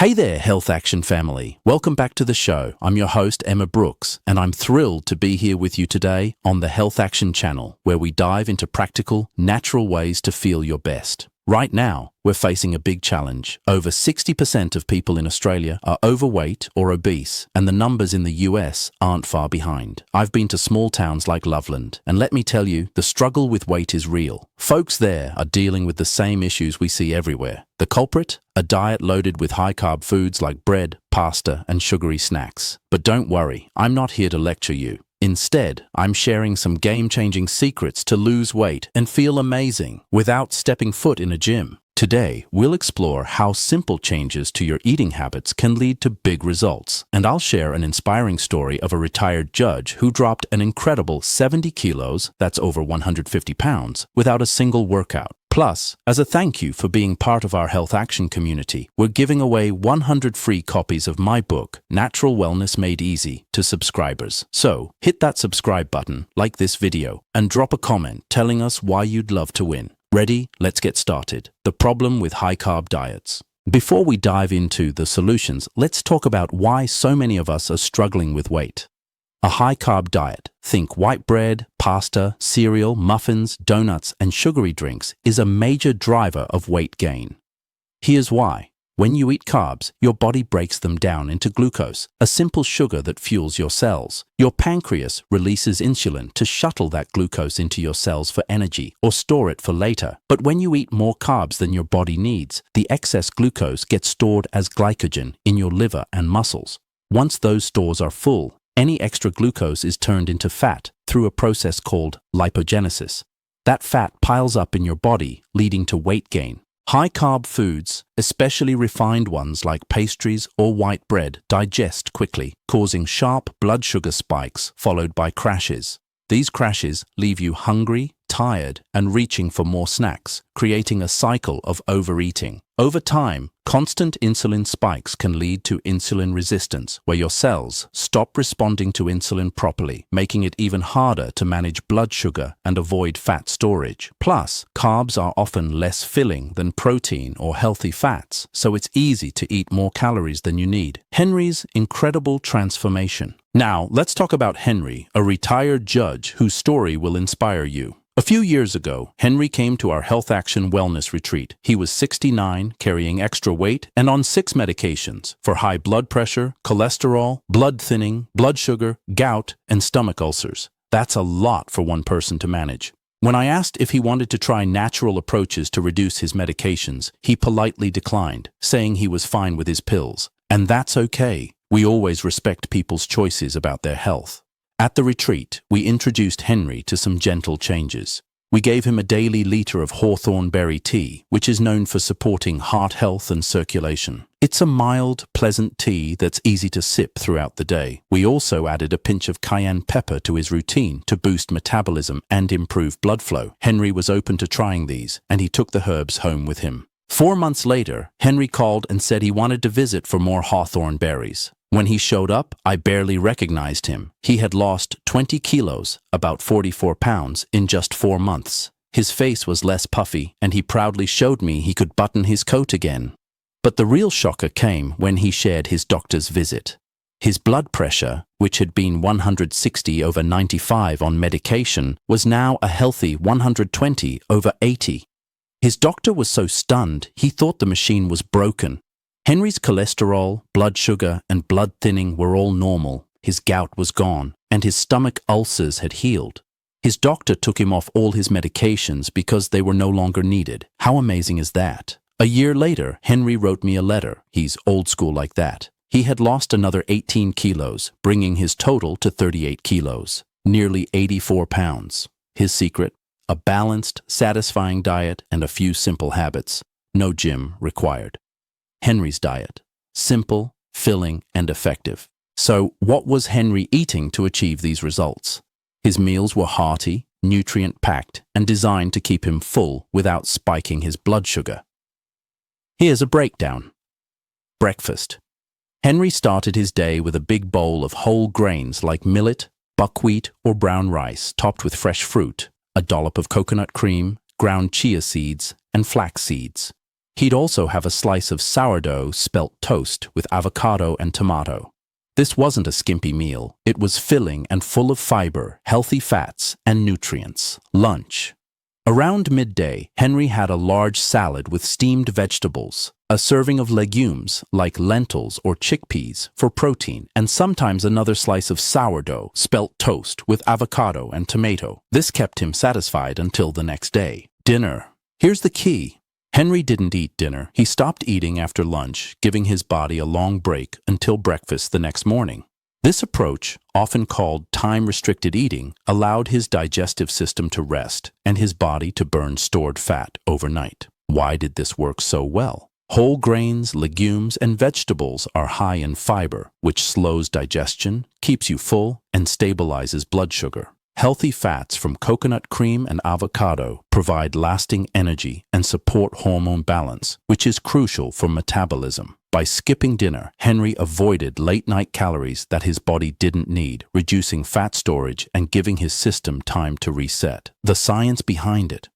Hey there, Health Action family. Welcome back to the show. I'm your host, Emma Brooks, and I'm thrilled to be here with you today on the Health Action channel, where we dive into practical, natural ways to feel your best. Right now, we're facing a big challenge. Over 60% of people in Australia are overweight or obese, and the numbers in the US aren't far behind. I've been to small towns like Loveland, and let me tell you, the struggle with weight is real. Folks there are dealing with the same issues we see everywhere. The culprit? A diet loaded with high-carb foods like bread, pasta, and sugary snacks. But don't worry, I'm not here to lecture you. Instead, I'm sharing some game-changing secrets to lose weight and feel amazing without stepping foot in a gym. Today, we'll explore how simple changes to your eating habits can lead to big results. And I'll share an inspiring story of a retired judge who dropped an incredible 70 kilos, that's over 150 pounds, without a single workout. Plus, as a thank you for being part of our Health Action community, we're giving away 100 free copies of my book, Natural Wellness Made Easy, to subscribers. So, hit that subscribe button, like this video, and drop a comment telling us why you'd love to win. Ready? Let's get started. The problem with high-carb diets. Before we dive into the solutions, let's talk about why so many of us are struggling with weight. A high-carb diet, think white bread, pasta, cereal, muffins, donuts, and sugary drinks, is a major driver of weight gain. Here's why. When you eat carbs, your body breaks them down into glucose, a simple sugar that fuels your cells. Your pancreas releases insulin to shuttle that glucose into your cells for energy or store it for later. But when you eat more carbs than your body needs, the excess glucose gets stored as glycogen in your liver and muscles. Once those stores are full, any extra glucose is turned into fat through a process called lipogenesis. That fat piles up in your body, leading to weight gain. High-carb foods, especially refined ones like pastries or white bread, digest quickly, causing sharp blood sugar spikes followed by crashes. These crashes leave you hungry, tired, and reaching for more snacks, creating a cycle of overeating. Over time, constant insulin spikes can lead to insulin resistance, where your cells stop responding to insulin properly, making it even harder to manage blood sugar and avoid fat storage. Plus, carbs are often less filling than protein or healthy fats, so it's easy to eat more calories than you need. Henry's incredible transformation. Now, let's talk about Henry, a retired judge whose story will inspire you. A few years ago, Henry came to our Health Action Wellness Retreat. He was 69, carrying extra weight, and on 6 medications for high blood pressure, cholesterol, blood thinning, blood sugar, gout, and stomach ulcers. That's a lot for one person to manage. When I asked if he wanted to try natural approaches to reduce his medications, he politely declined, saying he was fine with his pills. And that's okay. We always respect people's choices about their health. At the retreat, we introduced Henry to some gentle changes. We gave him a daily liter of hawthorn berry tea, which is known for supporting heart health and circulation. It's a mild, pleasant tea that's easy to sip throughout the day. We also added a pinch of cayenne pepper to his routine to boost metabolism and improve blood flow. Henry was open to trying these, and he took the herbs home with him. 4 months later, Henry called and said he wanted to visit for more hawthorn berries. When he showed up, I barely recognized him. He had lost 20 kilos, about 44 pounds, in just 4 months. His face was less puffy, and he proudly showed me he could button his coat again. But the real shocker came when he shared his doctor's visit. His blood pressure, which had been 160/95 on medication, was now a healthy 120/80. His doctor was so stunned, he thought the machine was broken. Henry's cholesterol, blood sugar, and blood thinning were all normal. His gout was gone, and his stomach ulcers had healed. His doctor took him off all his medications because they were no longer needed. How amazing is that? A year later, Henry wrote me a letter. He's old school like that. He had lost another 18 kilos, bringing his total to 38 kilos, nearly 84 pounds. His secret? A balanced, satisfying diet and a few simple habits. No gym required. Henry's diet. Simple, filling, and effective. So, what was Henry eating to achieve these results? His meals were hearty, nutrient-packed, and designed to keep him full without spiking his blood sugar. Here's a breakdown. Breakfast. Henry started his day with a big bowl of whole grains like millet, buckwheat, or brown rice topped with fresh fruit, a dollop of coconut cream, ground chia seeds, and flax seeds. He'd also have a slice of sourdough spelt toast with avocado and tomato. This wasn't a skimpy meal. It was filling and full of fiber, healthy fats, and nutrients. Lunch. Around midday, Henry had a large salad with steamed vegetables, a serving of legumes like lentils or chickpeas for protein, and sometimes another slice of sourdough, spelt toast with avocado and tomato. This kept him satisfied until the next day. Dinner. Here's the key. Henry didn't eat dinner. He stopped eating after lunch, giving his body a long break until breakfast the next morning. This approach, often called time-restricted eating, allowed his digestive system to rest and his body to burn stored fat overnight. Why did this work so well? Whole grains, legumes, and vegetables are high in fiber, which slows digestion, keeps you full, and stabilizes blood sugar. Healthy fats from coconut cream and avocado provide lasting energy and support hormone balance, which is crucial for metabolism. By skipping dinner, Henry avoided late-night calories that his body didn't need, reducing fat storage and giving his system time to reset. The science behind it.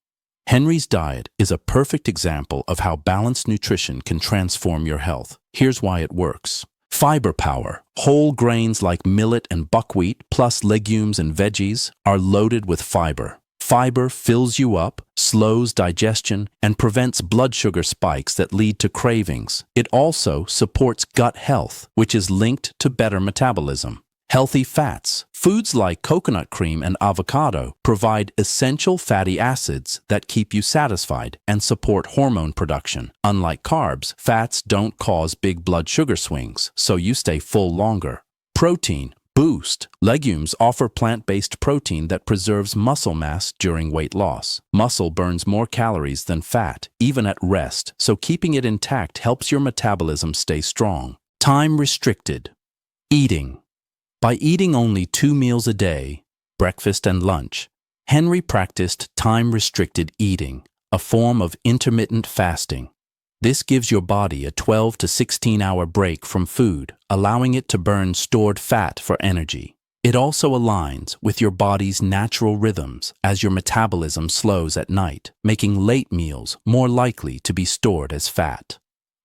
Henry's diet is a perfect example of how balanced nutrition can transform your health. Here's why it works. Fiber power. Whole grains like millet and buckwheat, plus legumes and veggies, are loaded with fiber. Fiber fills you up, slows digestion, and prevents blood sugar spikes that lead to cravings. It also supports gut health, which is linked to better metabolism. Healthy fats. Foods like coconut cream and avocado provide essential fatty acids that keep you satisfied and support hormone production. Unlike carbs, fats don't cause big blood sugar swings, so you stay full longer. Protein. Boost. Legumes offer plant-based protein that preserves muscle mass during weight loss. Muscle burns more calories than fat, even at rest, so keeping it intact helps your metabolism stay strong. Time restricted. Eating. By eating only 2 meals a day, breakfast and lunch, Henry practiced time-restricted eating, a form of intermittent fasting. This gives your body a 12 to 16-hour break from food, allowing it to burn stored fat for energy. It also aligns with your body's natural rhythms as your metabolism slows at night, making late meals more likely to be stored as fat.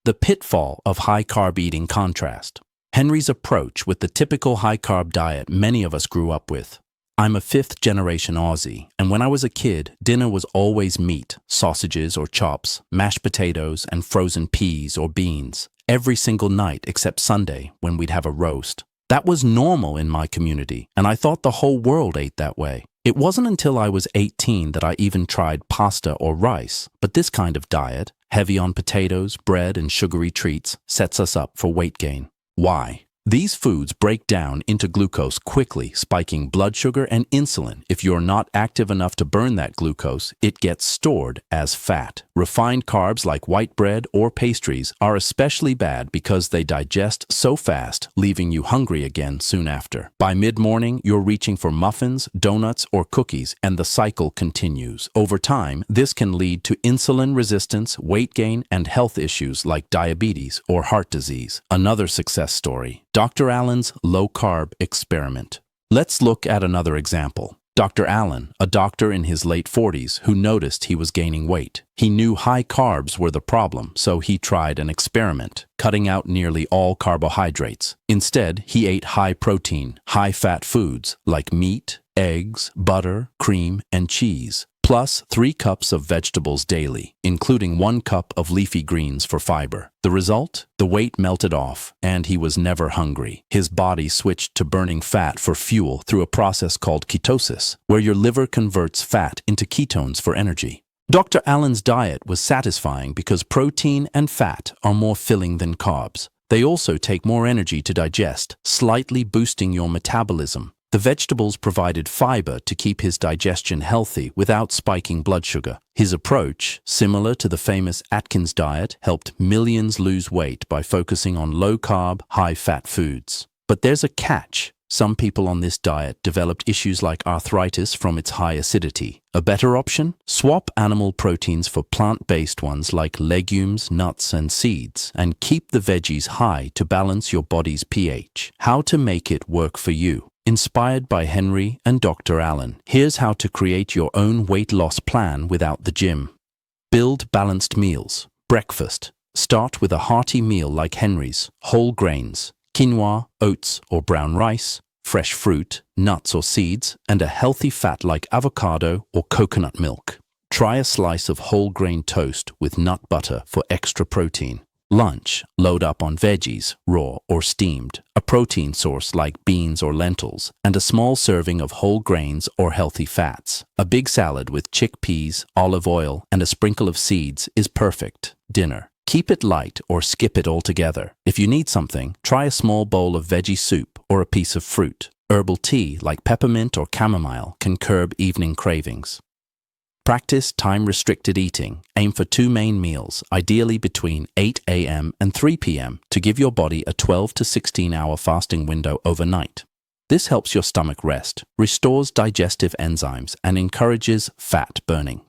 The pitfall of high-carb eating contrast. Henry's approach with the typical high-carb diet many of us grew up with. I'm a fifth-generation Aussie, and when I was a kid, dinner was always meat, sausages or chops, mashed potatoes, and frozen peas or beans, every single night except Sunday when we'd have a roast. That was normal in my community, and I thought the whole world ate that way. It wasn't until I was 18 that I even tried pasta or rice, but this kind of diet, heavy on potatoes, bread, and sugary treats, sets us up for weight gain. Why? These foods break down into glucose quickly, spiking blood sugar and insulin. If you're not active enough to burn that glucose, it gets stored as fat. Refined carbs like white bread or pastries are especially bad because they digest so fast, leaving you hungry again soon after. By mid-morning, you're reaching for muffins, donuts, or cookies, and the cycle continues. Over time, this can lead to insulin resistance, weight gain, and health issues like diabetes or heart disease. Another success story. Dr. Allen's low-carb experiment. Let's look at another example. Dr. Allen, a doctor in his late 40s who noticed he was gaining weight. He knew high carbs were the problem, so he tried an experiment, cutting out nearly all carbohydrates. Instead, he ate high-protein, high-fat foods like meat, eggs, butter, cream, and cheese, plus 3 cups of vegetables daily, including 1 cup of leafy greens for fiber. The result? The weight melted off, and he was never hungry. His body switched to burning fat for fuel through a process called ketosis, where your liver converts fat into ketones for energy. Dr. Allen's diet was satisfying because protein and fat are more filling than carbs. They also take more energy to digest, slightly boosting your metabolism. The vegetables provided fiber to keep his digestion healthy without spiking blood sugar. His approach, similar to the famous Atkins diet, helped millions lose weight by focusing on low-carb, high-fat foods. But there's a catch. Some people on this diet developed issues like arthritis from its high acidity. A better option? Swap animal proteins for plant-based ones like legumes, nuts, and seeds, and keep the veggies high to balance your body's pH. How to make it work for you. Inspired by Henry and Dr. Allen, here's how to create your own weight loss plan without the gym. Build balanced meals. Breakfast. Start with a hearty meal like Henry's: whole grains, quinoa, oats or brown rice, fresh fruit, nuts or seeds, and a healthy fat like avocado or coconut milk. Try a slice of whole grain toast with nut butter for extra protein. Lunch. Load up on veggies, raw or steamed, a protein source like beans or lentils, and a small serving of whole grains or healthy fats. A big salad with chickpeas, olive oil, and a sprinkle of seeds is perfect. Dinner. Keep it light or skip it altogether. If you need something, try a small bowl of veggie soup or a piece of fruit. Herbal tea like peppermint or chamomile can curb evening cravings. Practice time-restricted eating. Aim for 2 main meals, ideally between 8 a.m. and 3 p.m. to give your body a 12 to 16-hour fasting window overnight. This helps your stomach rest, restores digestive enzymes, and encourages fat burning.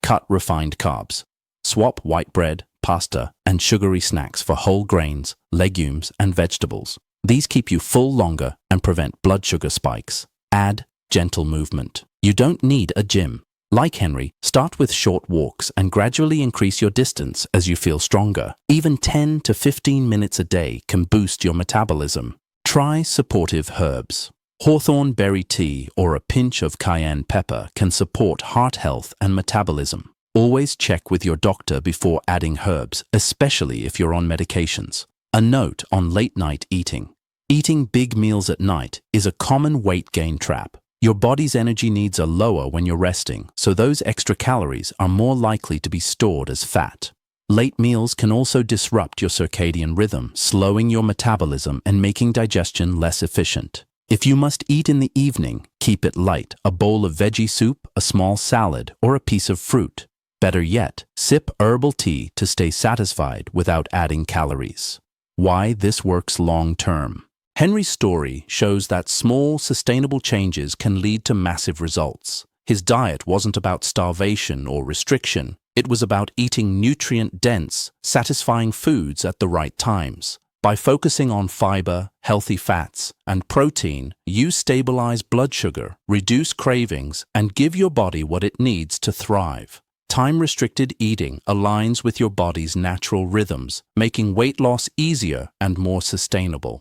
Cut refined carbs. Swap white bread, pasta, and sugary snacks for whole grains, legumes, and vegetables. These keep you full longer and prevent blood sugar spikes. Add gentle movement. You don't need a gym. Like Henry, start with short walks and gradually increase your distance as you feel stronger. Even 10 to 15 minutes a day can boost your metabolism. Try supportive herbs. Hawthorn berry tea or a pinch of cayenne pepper can support heart health and metabolism. Always check with your doctor before adding herbs, especially if you're on medications. A note on late-night eating. Eating big meals at night is a common weight gain trap. Your body's energy needs are lower when you're resting, so those extra calories are more likely to be stored as fat. Late meals can also disrupt your circadian rhythm, slowing your metabolism and making digestion less efficient. If you must eat in the evening, keep it light: a bowl of veggie soup, a small salad, or a piece of fruit. Better yet, sip herbal tea to stay satisfied without adding calories. Why this works long-term. Henry's story shows that small, sustainable changes can lead to massive results. His diet wasn't about starvation or restriction. It was about eating nutrient-dense, satisfying foods at the right times. By focusing on fiber, healthy fats, and protein, you stabilize blood sugar, reduce cravings, and give your body what it needs to thrive. Time-restricted eating aligns with your body's natural rhythms, making weight loss easier and more sustainable.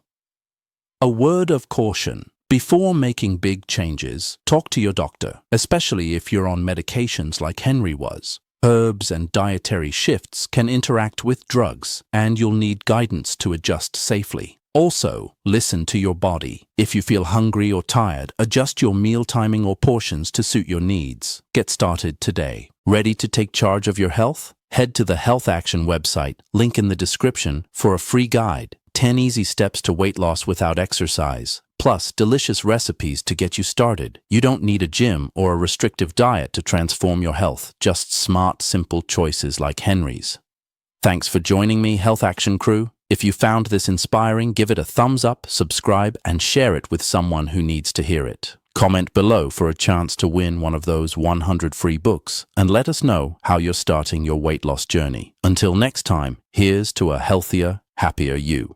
A word of caution. Before making big changes, talk to your doctor, especially if you're on medications like Henry was. Herbs and dietary shifts can interact with drugs, and you'll need guidance to adjust safely. Also, listen to your body. If you feel hungry or tired, adjust your meal timing or portions to suit your needs. Get started today. Ready to take charge of your health? Head to the Health Action website, link in the description, for a free guide. 10 easy steps to weight loss without exercise, plus delicious recipes to get you started. You don't need a gym or a restrictive diet to transform your health, just smart, simple choices like Henry's. Thanks for joining me, Health Action crew. If you found this inspiring, give it a thumbs up, subscribe, and share it with someone who needs to hear it. Comment below for a chance to win one of those 100 free books, and let us know how you're starting your weight loss journey. Until next time, here's to a healthier, happier you.